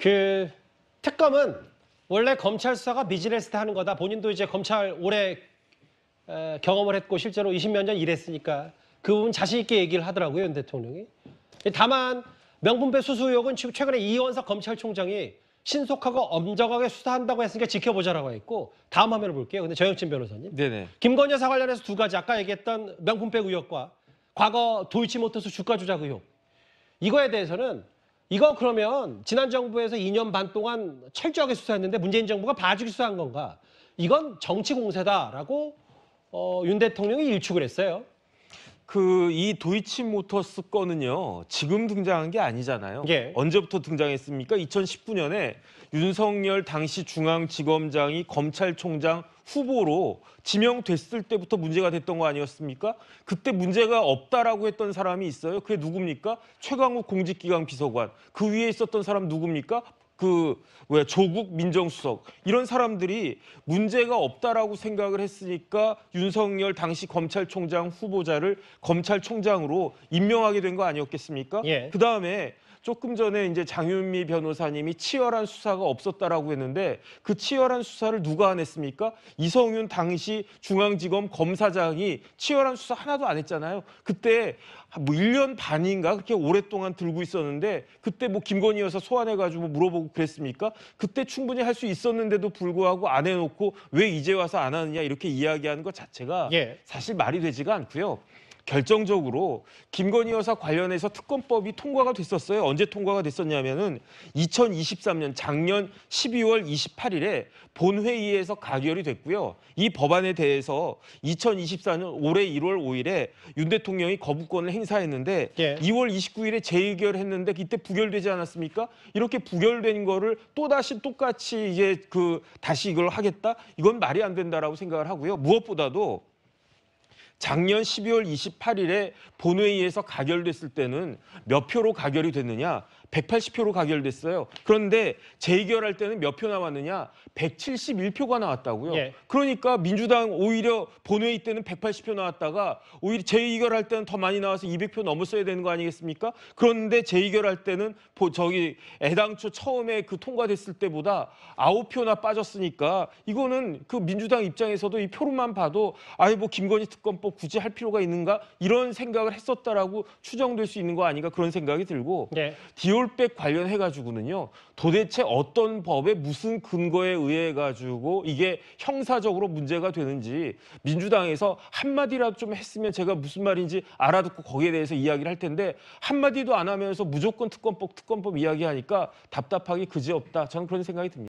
그 특검은 원래 검찰 수사가 비즈니스 때 하는 거다. 본인도 이제 검찰 오래 경험을 했고 실제로 20몇 년 일했으니까 그 부분 자신 있게 얘기를 하더라고요, 윤 대통령이. 다만 명분배 수수 의혹은 최근에 이원석 검찰총장이 신속하고 엄정하게 수사한다고 했으니까 지켜보자라고 했고, 다음 화면을 볼게요. 근데 정영진 변호사님. 네네. 김건희 여사 관련해서 두 가지 아까 얘기했던 명분배 의혹과 과거 도이치모터스 주가 조작 의혹. 이거에 대해서는 이거 그러면 지난 정부에서 2년 반 동안 철저하게 수사했는데 문재인 정부가 봐주기 수사한 건가? 이건 정치 공세다라고 윤 대통령이 일축을 했어요. 이 도이치모터스 건은요, 지금 등장한 게 아니잖아요. 예. 언제부터 등장했습니까? 2019년에 윤석열 당시 중앙지검장이 검찰총장 후보로 지명됐을 때부터 문제가 됐던 거 아니었습니까? 그때 문제가 없다라고 했던 사람이 있어요. 그게 누굽니까? 최강욱 공직기강 비서관. 그 위에 있었던 사람 누굽니까? 조국 민정수석. 이런 사람들이 문제가 없다라고 생각을 했으니까 윤석열 당시 검찰총장 후보자를 검찰총장으로 임명하게 된 거 아니었겠습니까? 예. 그다음에 조금 전에 이제 장윤미 변호사님이 치열한 수사가 없었다라고 했는데 그 치열한 수사를 누가 안 했습니까? 이성윤 당시 중앙지검 검사장이 치열한 수사 하나도 안 했잖아요. 그때 1년 반인가 그렇게 오랫동안 들고 있었는데 그때 김건희 여사 소환해가지고 물어보고 그랬습니까? 그때 충분히 할 수 있었는데도 불구하고 안 해놓고 왜 이제 와서 안 하느냐 이렇게 이야기하는 것 자체가 사실 말이 되지가 않고요. 결정적으로 김건희 여사 관련해서 특검법이 통과가 됐었어요. 언제 통과가 됐었냐면은 2023년 작년 12월 28일에 본회의에서 가결이 됐고요. 이 법안에 대해서 2024년 올해 1월 5일에 윤 대통령이 거부권을 행사했는데 2월 29일에 재의결했는데 이때 부결되지 않았습니까? 이렇게 부결된 거를 또다시 똑같이 이제 다시 이걸 하겠다? 이건 말이 안 된다라고 생각을 하고요. 무엇보다도 작년 12월 28일에 본회의에서 가결됐을 때는 몇 표로 가결이 됐느냐? 180표로 가결됐어요. 그런데 재의결할 때는 몇 표 나왔느냐? 171표가 나왔다고요. 그러니까 민주당 오히려 본회의 때는 180표 나왔다가 오히려 재의결할 때는 더 많이 나와서 200표 넘었어야 되는 거 아니겠습니까? 그런데 재의결할 때는 애당초 처음에 통과됐을 때보다 9표나 빠졌으니까 이거는 민주당 입장에서도 이 표로만 봐도 김건희 특검법 굳이 할 필요가 있는가? 이런 생각을 했었다라고 추정될 수 있는 거 아닌가 그런 생각이 들고 디올백 관련해가지고는요. 도대체 어떤 법에 무슨 근거에 의해 가지고 이게 형사적으로 문제가 되는지 민주당에서 한마디라도 좀 했으면 제가 무슨 말인지 알아듣고 거기에 대해서 이야기를 할 텐데 한마디도 안 하면서 무조건 특검법 이야기하니까 답답하기 그지없다. 저는 그런 생각이 듭니다.